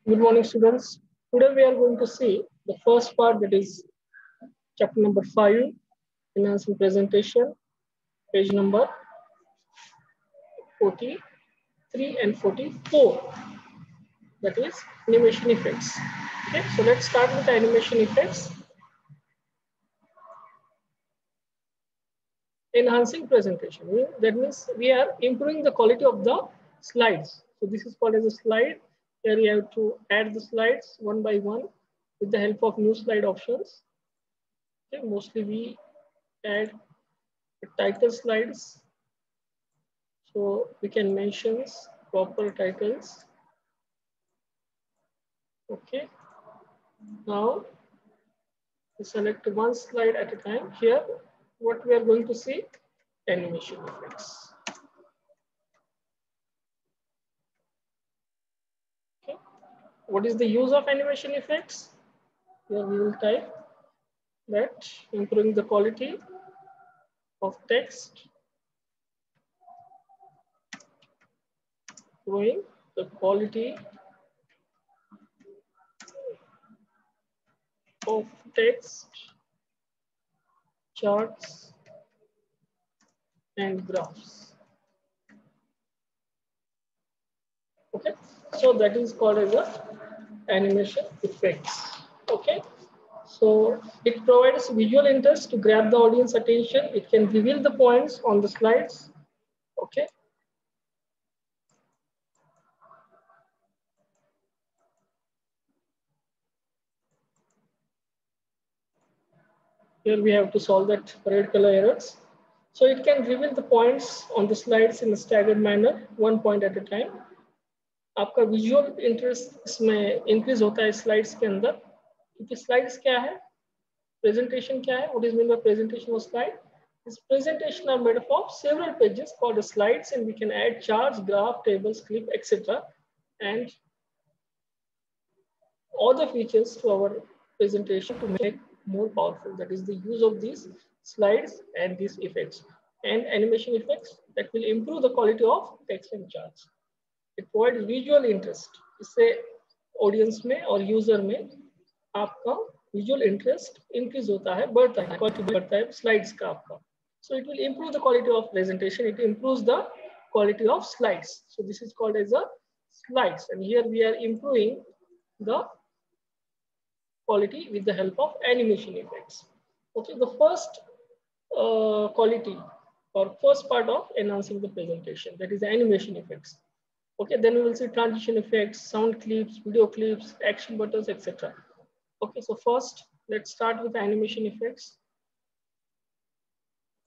Good morning, students. Today we are going to see the first part, that is chapter number 5, enhancing presentation, page number 43 and 44, that is animation effects. Okay, so let's start with the animation effects. Enhancing presentation, that means we are improving the quality of the slides. So this is called as a slide. Here we have to add the slides one by one with the help of new slide options. Okay, mostly we add title slides, so we can mention proper titles. Okay, now we select one slide at a time. Here what we are going to see, animation effects. Okay, what is the use of animation effects? Here we will type that improving the quality of text, improving the quality of text, charts and graphs. Okay, so that is called as a animation effects. Okay, so it provides visual interest to grab the audience attention. It can reveal the points on the slides. Okay, here we have to solve that red color errors. So it can reveal the points on the slides in a staggered manner, one point at a time. आपका visual interest इसमें increase होता है slides के अंदर, क्योंकि slides क्या है, presentation क्या है, what is meant by presentation of slide? This presentation are made up of several pages called slides, and we can add charts, graph, tables, clip, etc. and other features to our presentation to make more powerful. That is the use of these slides and these effects and animation effects that will improve the quality of text and charts. It provides visual interest. इससे audience में और user में आपका visual interest increase होता है, बढ़ता है, quality बढ़ता है slides का आपका. So it will improve the quality of presentation. It improves the quality of slides. So this is called as a slides, and here we are improving the quality with the help of animation effects. Okay, the first quality or first part of enhancing the presentation, that is animation effects. Okay, then we will see transition effects, sound clips, video clips, action buttons, etc. Okay, so first let's start with animation effects.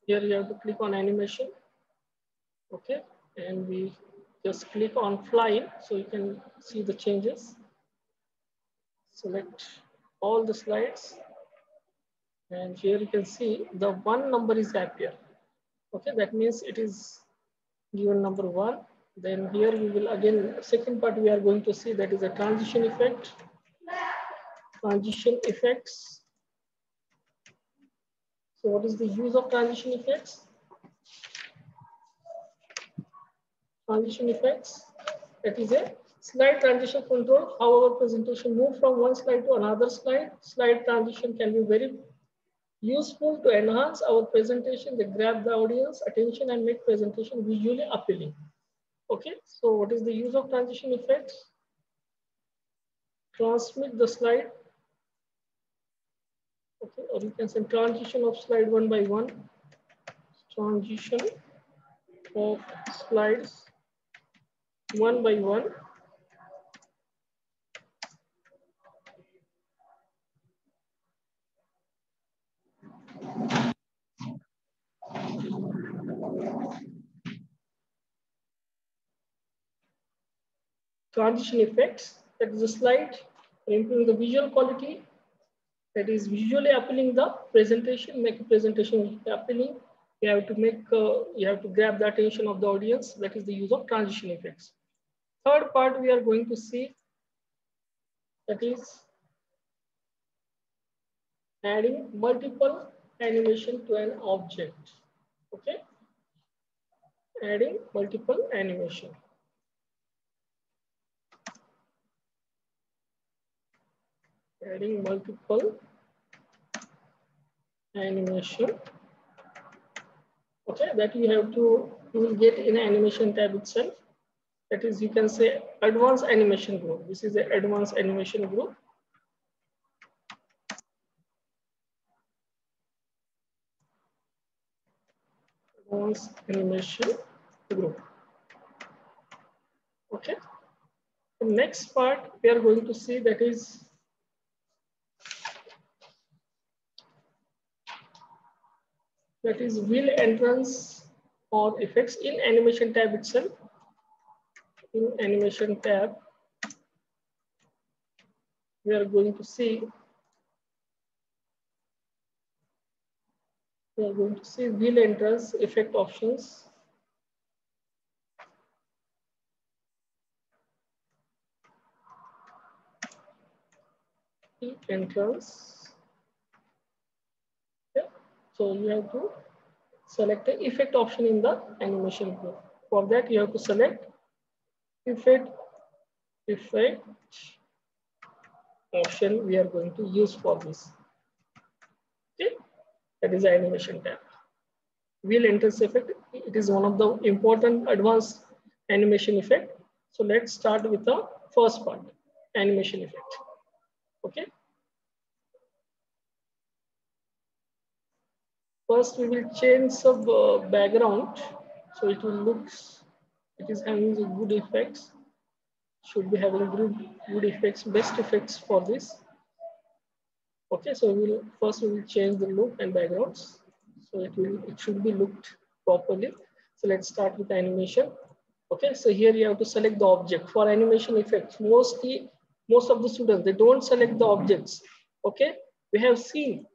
Here you have to click on animation. Okay, and we just click on fly so you can see the changes. Select all the slides, and here you can see the one number is appear. Okay, that means it is given number 1. Then here we will again, second part we are going to see, that is a transition effect. Transition effects. So what is the use of transition effects? Transition effects, that is a slide transition control, how our presentation move from one slide to another slide. Slide transition can be very useful to enhance our presentation. They grab the audience attention and make presentation visually appealing. Okay, so what is the use of transition effects? Transmit the slide. Okay, or you can say transition of slide one by one. Transition of slides one by one. Transition effects, that is a slide for improving the visual quality, that is visually appealing the presentation, make a presentation appealing. You have to make, you have to grab the attention of the audience. That is the use of transition effects. Third part we are going to see, that is adding multiple animation to an object. Okay, adding multiple animation. adding multiple animation. Okay, that you will get in animation tab itself. That is, you can say advanced animation group. This is the advanced animation group. Advanced animation group. Okay. The next part we are going to see, that is wheel entrance or effects in animation tab itself. In animation tab, we are going to see wheel entrance effect options. Wheel entrance. Okay. So you have to select the effect option in the animation group. For that, you have to select effect option we are going to use for this. Okay, that is the animation tab. Wheel entrance effect. It is one of the important advanced animation effect. So let's start with the first part, animation effect. Okay. First, we will change some background, so it will looks. It is having good effects. Should be having good effects, best effects for this. Okay, so we will change the look and backgrounds, so it should be looked properly. So let's start with animation. Okay, so here you have to select the object for animation effects. Most of the students, they don't select the objects. Okay, we have seen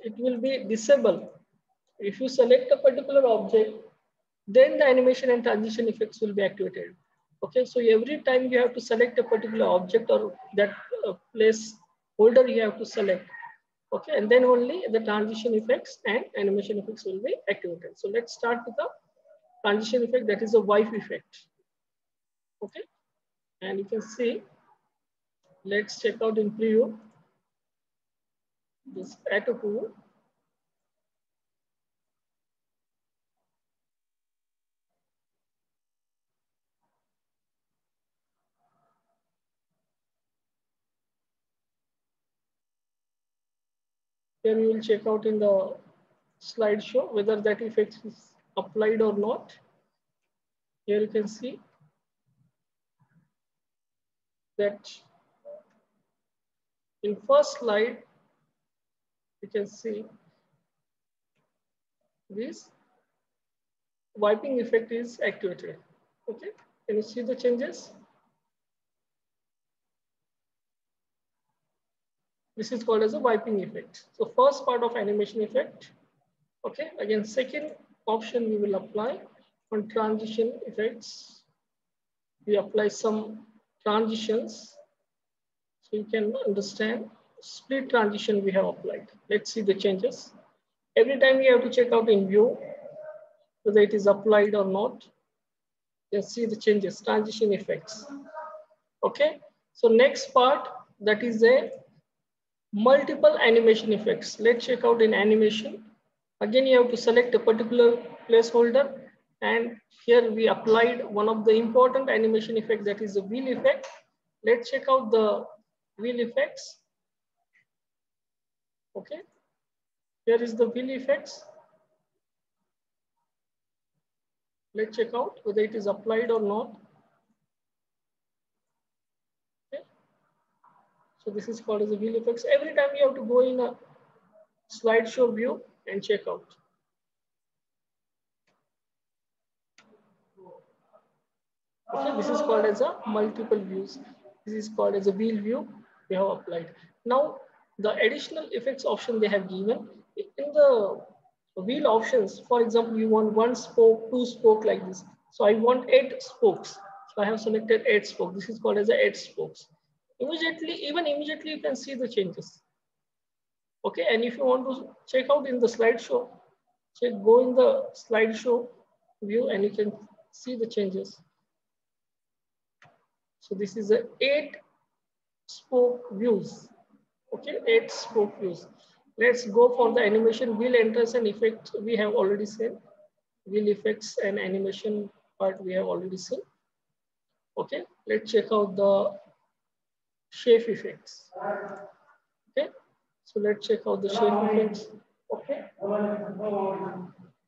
it will be disabled. If you select a particular object, then the animation and transition effects will be activated. Okay, so every time you have to select a particular object or that place holder you have to select. Okay, and then only the transition effects and animation effects will be activated. So let's start with the transition effect, that is a wipe effect. Okay, and you can see, let's check out in preview this auto tool. Then we will check out in the slideshow whether that effect is applied or not. Here you can see that in first slide, you can see this wiping effect is activated. Okay, can you see the changes? This is called as a wiping effect. So first part of animation effect. Okay, again, second option we will apply on transition effects. We apply some transitions so you can understand. Split transition we have applied. Let's see the changes. Every time you have to check out in view whether it is applied or not. You can see the changes, transition effects. Okay, so next part, that is a multiple animation effects. Let's check out in animation. Again, you have to select a particular placeholder, and here we applied one of the important animation effect, that is the wheel effect. Let's check out the wheel effects. Okay, here is the wheel effects. Let's check out whether it is applied or not. Okay, so this is called as the wheel effects. Every time you have to go in a slideshow view and check out. Okay, this is called as a multiple views. This is called as a wheel view we have applied. Now, the additional effects option they have given in the wheel options. For example, you want one spoke, two spoke like this. So I want 8 spokes. So I have selected 8 spokes. This is called as a 8 spokes. Immediately you can see the changes. Okay, and if you want to check out in the slideshow, go in the slideshow view and you can see the changes. So this is a 8 spoke views. Okay, it's focus. Let's go for the animation. Wheel enters and effect we have already seen. Wheel effects and animation part we have already seen. Okay, let's check out the shape effects. Okay, so let's check out the shape effects. Okay,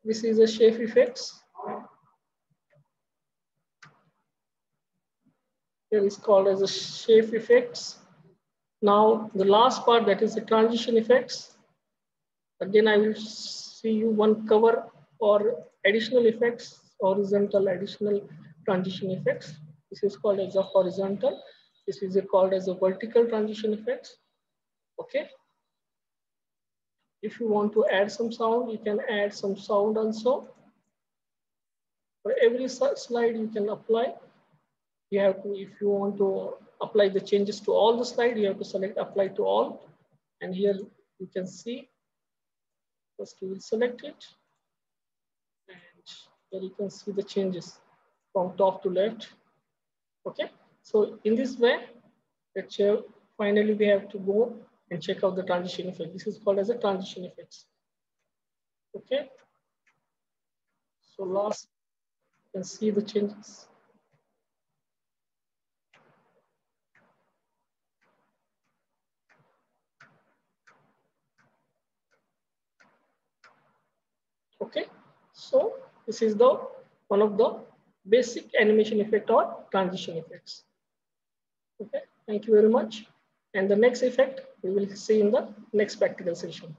this is the shape effects. Here is called as the shape effects. Now the last part, that is the transition effects. Again, I will see you one cover for additional effects, horizontal additional transition effects. This is called as a horizontal. This is called as a vertical transition effects. Okay. If you want to add some sound, you can add some sound also. For every slide you can apply. You have to, if you want to apply the changes to all the slide, you have to select apply to all. And here you can see, first you will select it. And here you can see the changes from top to left. Okay, so in this way, let's finally we have to go and check out the transition effect. This is called as a transition effects. Okay, so last you can see the changes. Okay, so this is the one of the basic animation effect or transition effects. Okay, thank you very much. And the next effect we will see in the next practical session.